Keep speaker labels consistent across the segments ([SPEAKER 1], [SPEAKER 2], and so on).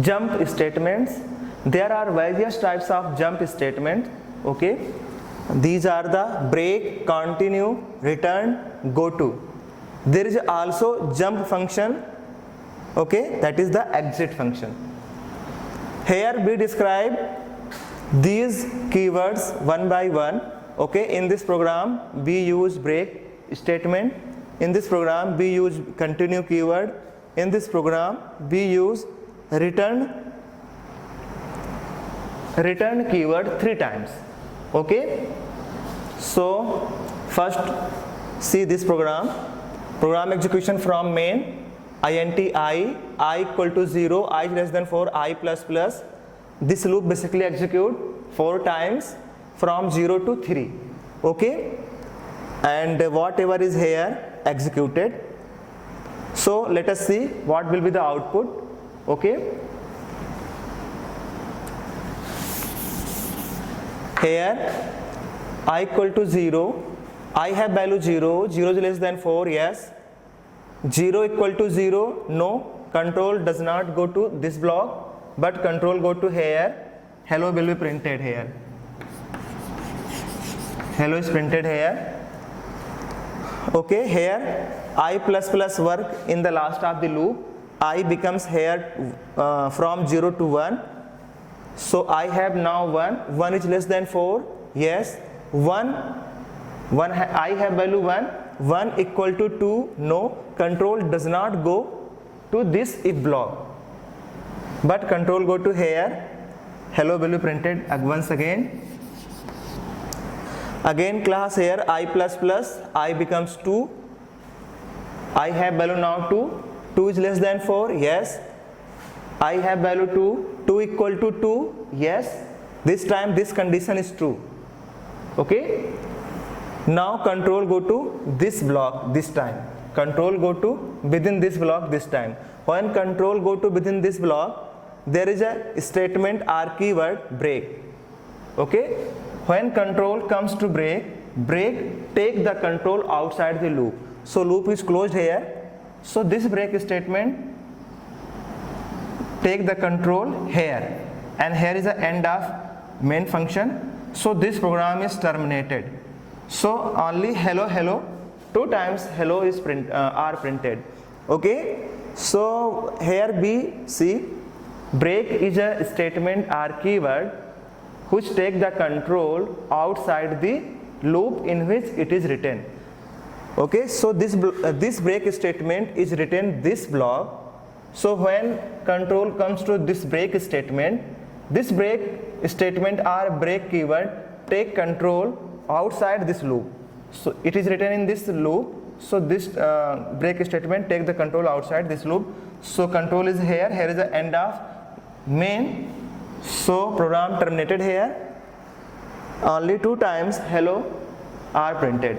[SPEAKER 1] jump statements. There are various types of jump statements. Okay, these are the break, continue, return, go to. There is also jump function. Okay, that is the exit function. Here we describe these keywords one by one. Okay, in this program we use break statement. In this program we use continue keyword. In this program we use return keyword 3 times. Okay, so first see this program execution from main, int I equal to 0, I less than 4, I plus plus. This loop basically execute 4 times from 0 to 3. Okay, and whatever is here executed. So let us see what will be the output. Okay, here I equal to 0, I have value 0, 0 is less than 4, yes. 0 equal to 0, no, control does not go to this block, but control go to here. Hello will be printed here. Hello is printed here. Okay, here I plus plus work in the last of the loop. I becomes here from 0 to 1. So I have now 1. 1 is less than 4. Yes. 1 I have value 1. 1 equal to 2. No. Control does not go to this if block, but control go to here. Hello will be printed once again. Again class here I plus plus. I becomes 2. I have value now 2. 2 is less than 4. Yes. I have value 2. 2 equal to 2. Yes. This time this condition is true. Okay. Now control go to this block this time. Control go to within this block this time. When control go to within this block, there is a statement or keyword break. Okay. When control comes to break, take the control outside the loop. So loop is closed here. So this break statement take the control here, and here is the end of main function. So this program is terminated. So only hello 2 times hello is are printed. Okay, so here we see break is a statement or keyword which take the control outside the loop in which it is written. Okay, so this break statement is written this block. So when control comes to this break statement or break keyword take control outside this loop. So it is written in this loop. So this break statement take the control outside this loop. So control is here. Here is the end of main. So program terminated here. Only 2 times hello are printed.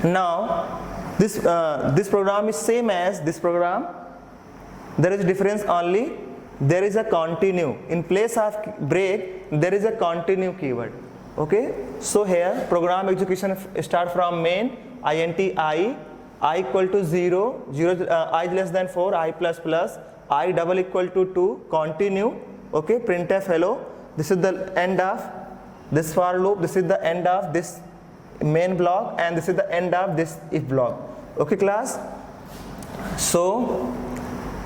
[SPEAKER 1] Now this program is same as this program. There is difference only. There is a continue. In place of break, there is a continue keyword. Okay. So here program execution start from main, int I equal to 0, I less than 4, I plus plus, I double equal to 2, continue. Okay. Printf hello. This is the end of this for loop. This is the end of this main block, and this is the end of this if block. Okay class. So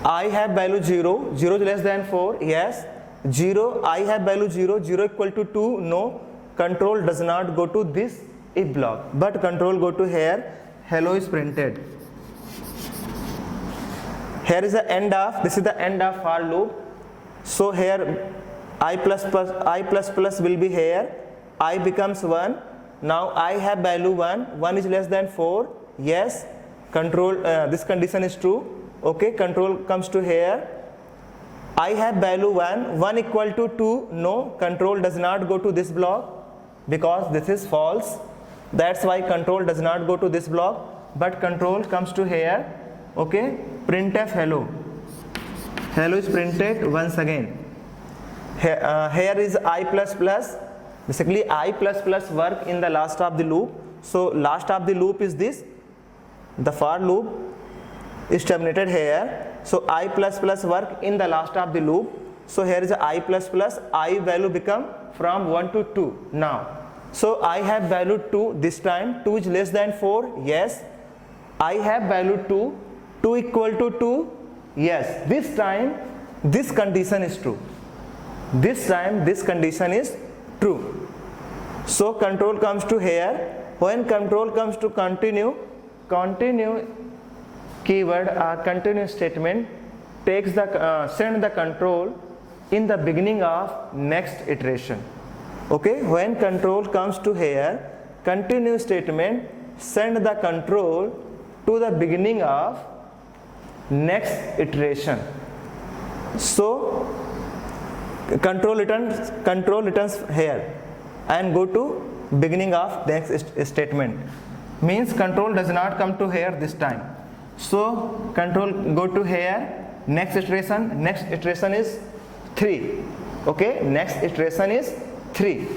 [SPEAKER 1] I have value 0, 0 is less than 4, yes. 0, I have value 0, 0 equal to 2, no. Control does not go to this if block, but control go to here, hello is printed. Here is the end of, this is the end of for loop. So here I plus plus will be here, I becomes 1. Now I have value 1, 1 is less than 4, yes. Control, this condition is true. Okay, control comes to here. I have value 1, 1 equal to 2, no, control does not go to this block because this is false. That's why control does not go to this block, but control comes to here. Okay, printf hello. Hello is printed once again. Here is I plus plus. Basically I plus plus work in the last of the loop. So last of the loop is this. The for loop is terminated here. So I plus plus work in the last of the loop. So here is a I plus plus, I value become from 1 to 2 now. So I have value 2 this time, 2 is less than 4, yes. I have value 2, 2 equal to 2, yes. This time this condition is true. This time this condition is true. So control comes to here. When control comes to continue keyword or continue statement takes the send the control in the beginning of next iteration. Okay, when control comes to here, continue statement send the control to the beginning of next iteration. So control returns here and go to beginning of next statement. Means control does not come to here this time. So control go to here, next iteration is 3. Okay, next iteration is 3.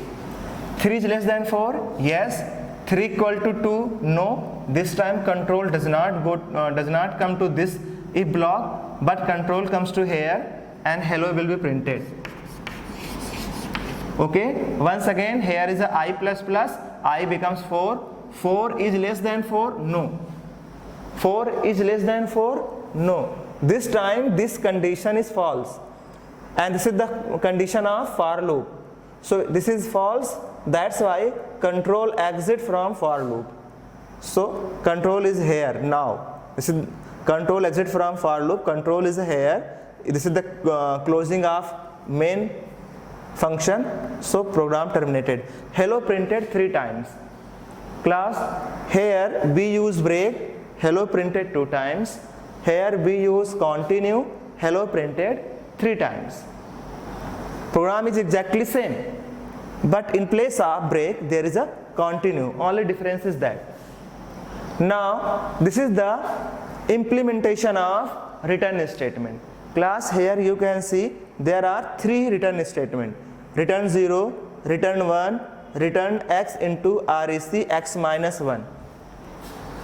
[SPEAKER 1] 3 is less than 4, yes. 3 equal to 2, no. This time control does not come to this if block, but control comes to here and hello will be printed. Okay, once again here is a I plus plus, I becomes 4. 4 is less than 4, no. 4 is less than 4, no. This time this condition is false, and this is the condition of for loop. So this is false, that's why control exit from for loop. So control is here now. This is control exit from for loop, control is here. This is the closing of main function. So program terminated. Hello printed 3 times. Class, here we use break, hello printed 2 times. Here we use continue, hello printed 3 times. Program is exactly same, but in place of break there is a continue. Only difference is that. Now this is the implementation of return statement. Class, here you can see there are 3 return statements. Return 0, return 1, return x into REC x minus 1.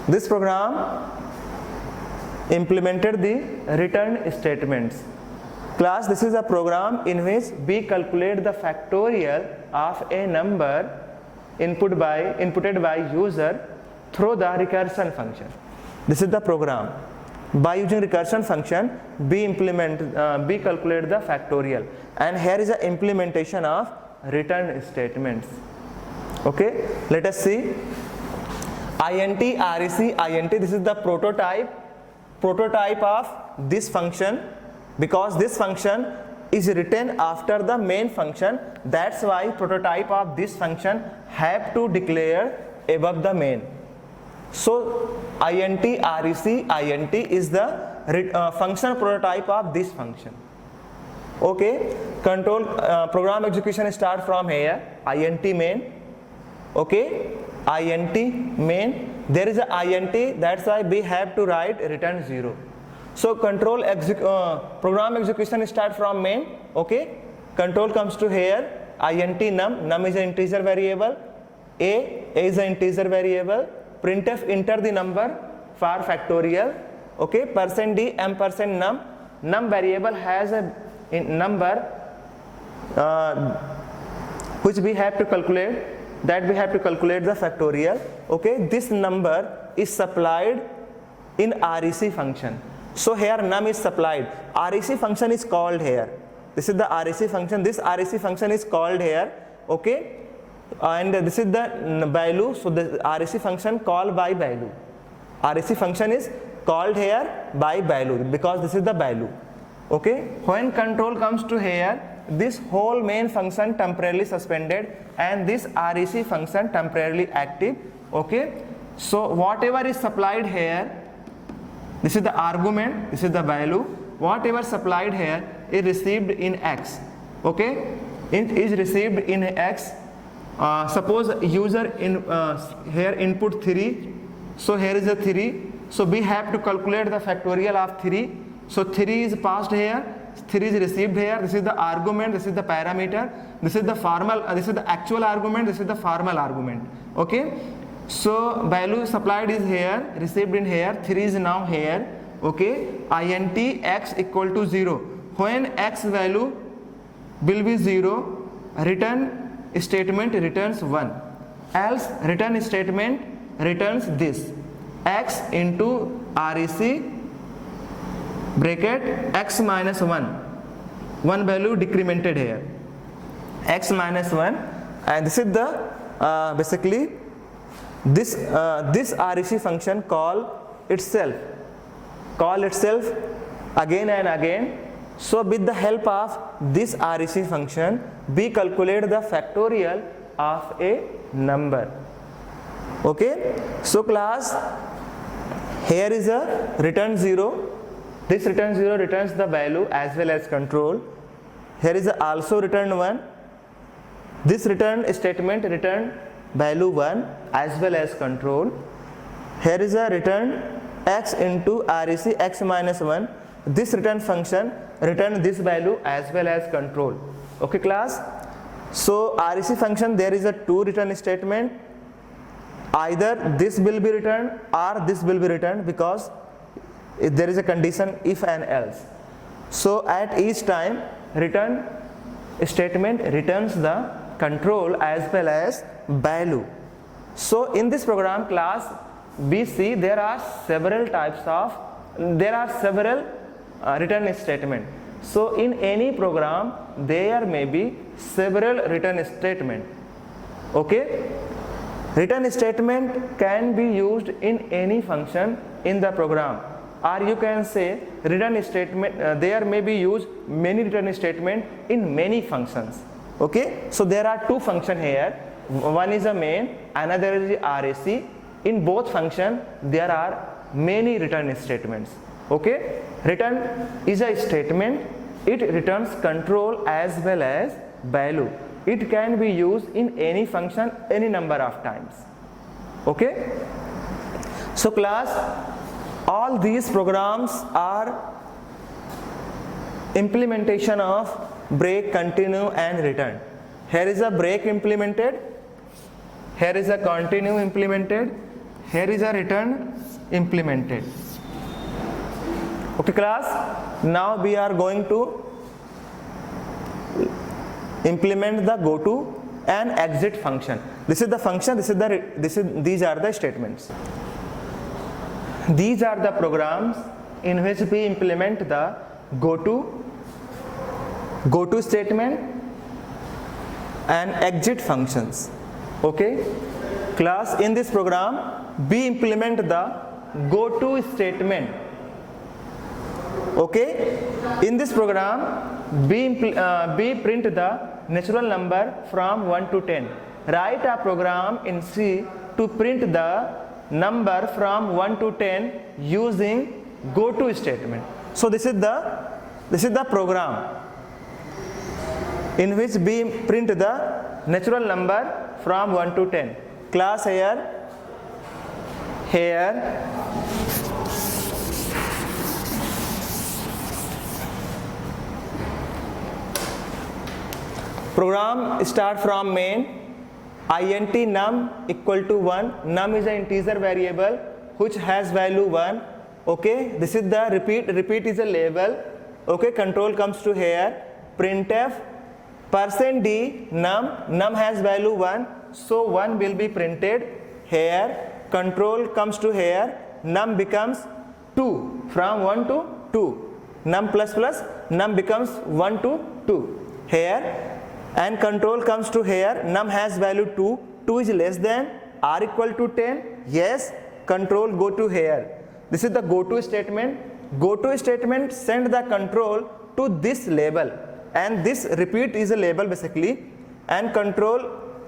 [SPEAKER 1] This program implemented the return statements. Class, this is a program in which we calculate the factorial of a number inputted by user through the recursion function. This is the program. By using recursion function, we calculate the factorial, and here is the implementation of return statements. Okay, let us see. int rec int, this is the prototype of this function, because this function is written after the main function. That's why prototype of this function have to declare above the main. So int rec int is the function prototype of this function. Okay, control program execution start from here, int main. Okay, int main, there is a int, that's why we have to write return 0. So control program execution start from main. Okay, control comes to here, int num is an integer variable, a is an integer variable, printf enter the number for factorial. Okay, %d ampersand num variable has a number which we have to calculate, that we have to calculate the factorial. Okay, this number is supplied in REC function. So here num is supplied, REC function is called here. This is the REC function, this REC function is called here. Okay, and this is the value, so the REC function called by value. REC function is called here by value because this is the value. Okay, when control comes to here, this whole main function temporarily suspended and this REC function temporarily active. Okay, so whatever is supplied here, this is the argument, this is the value, whatever supplied here is received in x. Okay, it is received in x. Suppose user in here input 3, so here is a 3, so we have to calculate the factorial of 3. So 3 is passed here, 3 is received here, this is the argument, this is the parameter, this is the formal, this is the actual argument, this is the formal argument. Okay, so value supplied is here, received in here, 3 is now here, okay, int x equal to 0. When x value will be 0, return statement returns 1, else return statement returns this, x into rec bracket x minus 1, one value decremented here, x minus 1, and this is the basically this rec function call itself again and again. So with the help of this rec function, we calculate the factorial of a number. Okay, so class, here is a return 0. This return 0 returns the value as well as control. Here is also return 1. This return statement return value 1 as well as control. Here is a return x into rec x minus 1. This return function return this value as well as control. Okay class, so rec function, there is a 2 return statement, either this will be returned or this will be returned, because there is a condition if and else. So at each time return statement returns the control as well as value. So in this program class, we see there are several return statement. So in any program there may be several return statement. Okay, return statement can be used in any function in the program, or you can say return statement there may be used many return statement in many functions. Okay, so there are 2 functions here, one is a main, another is rec. In both function there are many return statements. Okay, return is a statement, it returns control as well as value. It can be used in any function any number of times. Okay, so class, all these programs are implementation of break, continue and return. Here is a break implemented, here is a continue implemented, here is a return implemented. Okay class, now we are going to implement the go to and exit function. This is the function, these are the statements. These are the programs in which we implement the go to statement and exit functions. Okay class, in this program we implement the go to statement. Okay, in this program we print the natural number from 1 to 10. Write a program in C to print the number from 1 to 10 using go to statement. So this is the program in which we print the natural number from 1 to 10. Class, here program start from main, int num equal to 1. Num is an integer variable which has value 1. Okay, this is the repeat is a label. Okay, control comes to here, printf %d num has value 1, so 1 will be printed here. Control comes to here, num becomes 2, from 1 to 2, num plus num becomes 1 to 2 here. And control comes to here, num has value 2, 2 is less than or equal to 10, yes, control go to here. This is the go to statement. Go to statement send the control to this label, and this repeat is a label basically, and control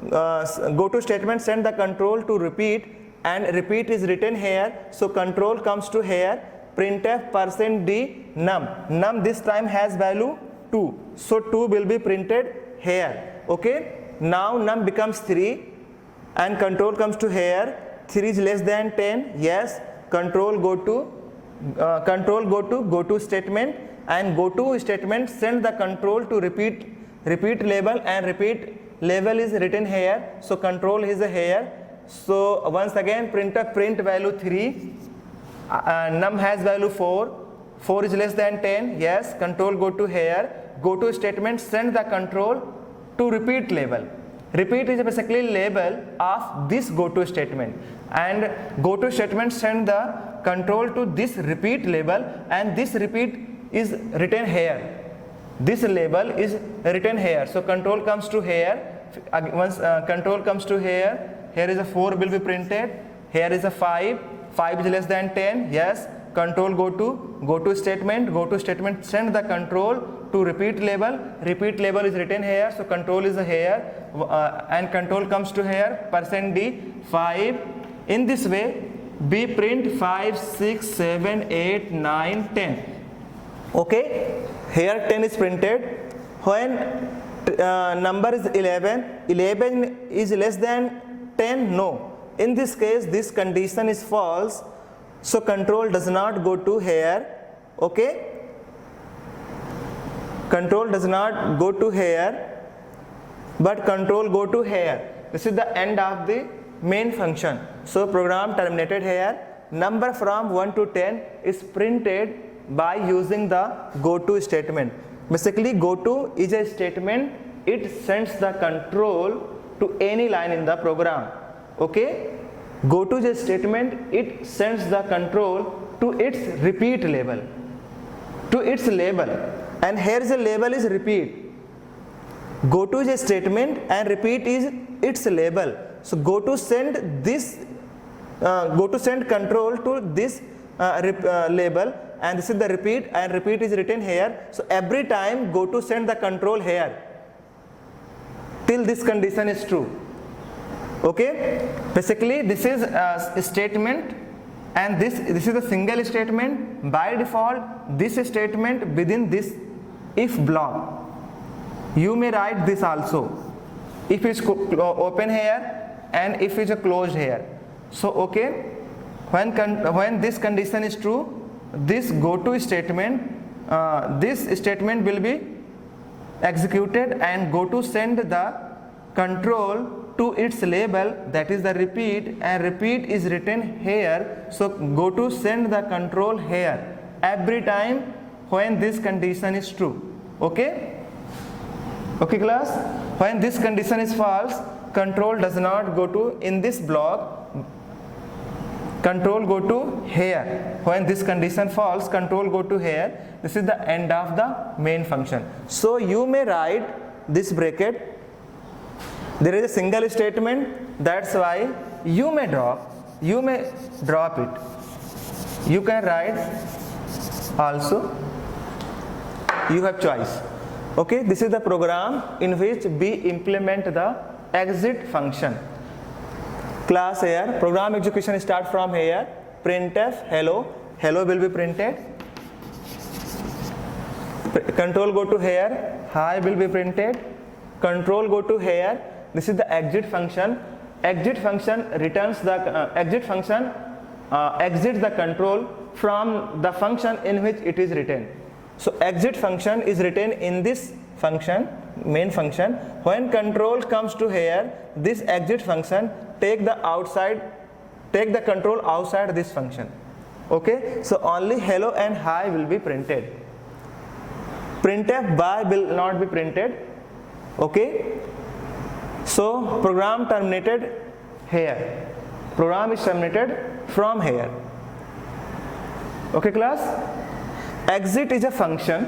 [SPEAKER 1] go to statement send the control to repeat, and repeat is written here, so control comes to here, printf %d num this time has value 2, so 2 will be printed here. Okay, now num becomes 3 and control comes to here, 3 is less than 10, yes, control go to go to statement, and go to statement send the control to repeat label, and repeat label is written here, so control is here. So once again printf print value 3, num has value 4, 4 is less than 10, yes, control go to here, go to statement send the control to repeat label. Repeat is basically label of this go to statement, and go to statement send the control to this repeat label, and this repeat is written here. This label is written here, so control comes to here. Once control comes to here, here is a 4 will be printed, here is a 5, 5 is less than 10, yes, control go to statement send the control to repeat label is written here, so control is here, and control comes to here, %d 5. In this way b print 5, 6, 7, 8, 9, 10. Okay, here 10 is printed. When number is 11 is less than 10, no. In this case this condition is false, so control does not go to here. Okay, control does not go to here, but control go to here. This is the end of the main function, so program terminated here. Number from 1 to 10 is printed by using the go to statement. Basically go to is a statement, it sends the control to any line in the program. Okay, go to is a statement, it sends the control to its repeat label, and here is a label is repeat. Go to is a statement and repeat is its label, so go to send this go to send control to this label, and this is the repeat, and repeat is written here, so every time go to send the control here till this condition is true. Okay, basically this is a statement, and this is a single statement. By default this statement within this if block, you may write this also, if is open here and if is closed here. So okay, when this condition is true, this go to statement, this statement will be executed, and go to send the control to its label, that is the repeat, and repeat is written here, so go to send the control here every time when this condition is true. Okay, okay class, when this condition is false, control does not go to in this block, control go to here. When this condition false, control go to here. This is the end of the main function. So you may write this bracket, there is a single statement, that's why you may drop it. You can write also, you have choice. Okay, this is the program in which we implement the exit function. Class here, program execution start from here, printf hello will be printed, control go to here, hi will be printed, control go to here. This is the exit function. Exit function returns the exits the control from the function in which it is written. So exit function is written in this function, main function. When control comes to here, this exit function take the control outside this function. Okay, so only hello and hi will be printed. Printf by will not be printed. Okay, so program terminated here, program is terminated from here. Okay class, exit is a function,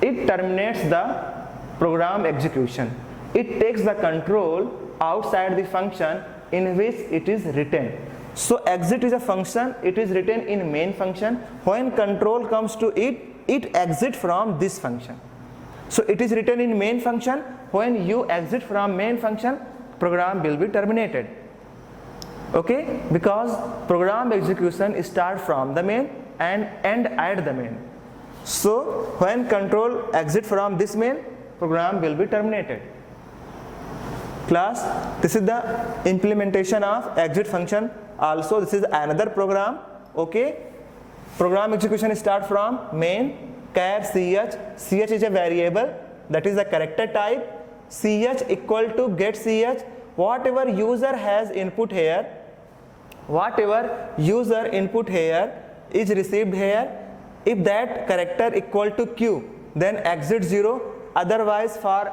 [SPEAKER 1] it terminates the program execution, it takes the control outside the function in which it is written. So exit is a function, it is written in main function. When control comes to it, it exits from this function. So it is written in main function. When you exit from main function, program will be terminated. Okay, because program execution start from the main and end at the main. So when control exit from this main, program will be terminated. Class, this is the implementation of exit function. Also this is another program. Okay, program execution start from main, char ch is a variable, that is the character type. Ch equal to get ch, whatever user has input here, is received here, if that character equal to q, then exit 0, otherwise for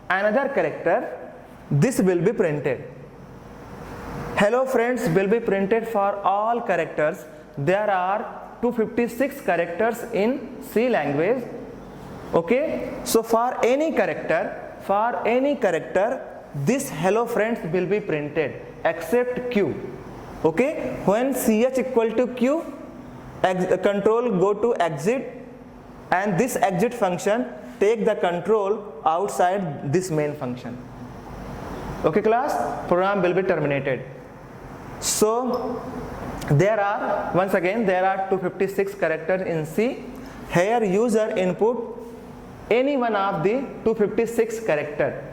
[SPEAKER 1] another character this will be printed. Hello friends will be printed for all characters. There are 256 characters in C language. Okay, so for any character this hello friends will be printed except q. Okay, when ch equal to q, control go to exit, and this exit function take the control outside this main function. Okay class, program will be terminated. So there are, once again, there are 256 characters in C. Here user input any one of the 256 character.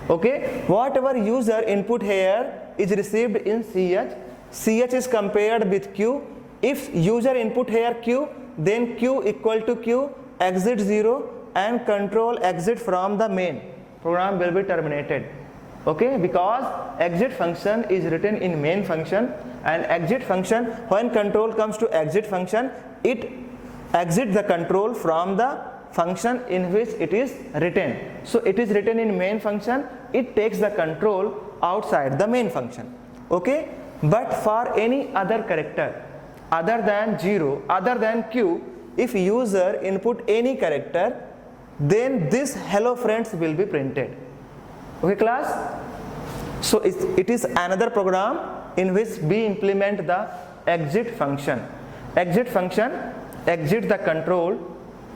[SPEAKER 1] Okay, whatever user input here is received in ch is compared with q. If user input here q, then q equal to q, exit 0, and control exit from the main. Program will be terminated. Okay, because exit function is written in main function, and exit function, when control comes to exit function, it exit the control from the function in which it is written. So it is written in main function, it takes the control outside the main function. Okay, but for any other character other than 0, other than q, if user input any character, then this hello friends will be printed. Okay class, so it is another program in which we implement the exit function. Exit function exit the control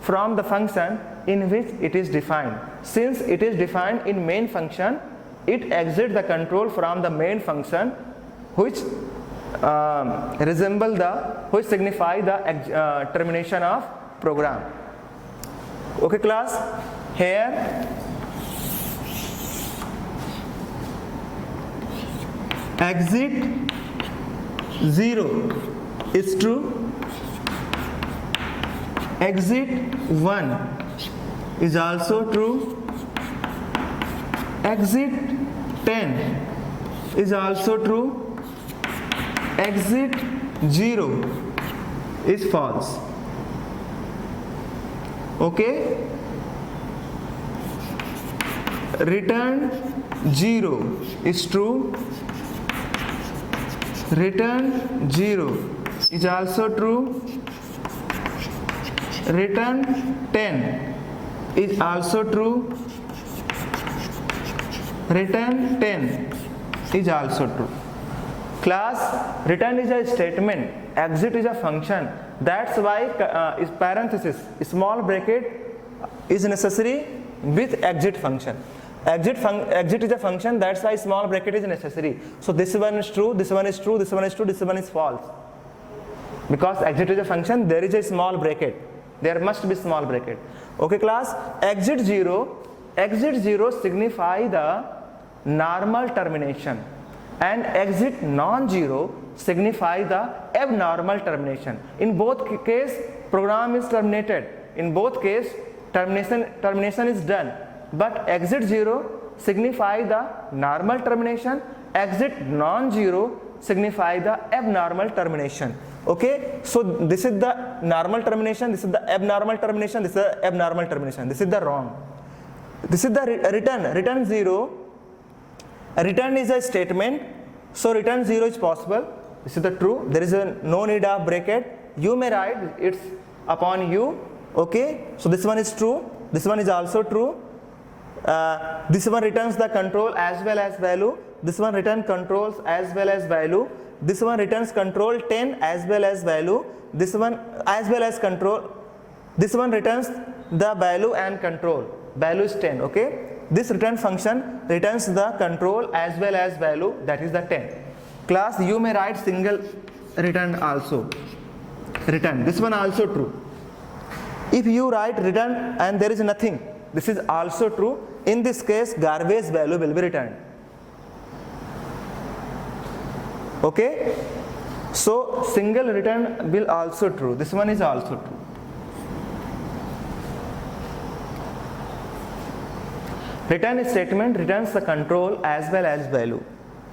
[SPEAKER 1] from the function in which it is defined. Since it is defined in main function, it exits the control from the main function, which which signify the termination of program. Okay class, here exit 0 is true, exit 1 is also true, exit 10 is also true, exit 0 is false. Okay, return 0 is true, return 0 is also true, return 10 is also true, return 10 is also true. Class, return is a statement, exit is a function. That's why is parenthesis, small bracket is necessary with exit function. Exit is a function, that's why small bracket is necessary. So this one is true, this one is true, this one is true, this one is false. Because exit is a function, there is a small bracket. There must be small bracket. Okay class, exit 0 signify the normal termination, and exit non-zero signify the abnormal termination. In both case program is terminated. In both case termination is done. But exit 0 signify the normal termination, exit non-zero signify the abnormal termination. Okay, so this is the normal termination, this is the abnormal termination, this is the abnormal termination, this is the wrong. This is the return 0. Return is a statement, so return 0 is possible. This is the true, there is no need of bracket. You may write it's upon you. Okay, so this one is true, this one is also true. This one returns the control as well as value, this one returns controls as well as value, this one returns control 10 as well as value, this one as well as control, this one returns the value and control, value is 10. Okay, this return function returns the control as well as value, that is the 10. Class, you may write single return also, return, this one also true. If you write return and there is nothing, this is also true. In this case, garbage value will be returned. Okay, so single return will also true, this one is also true. Return statement returns the control as well as value.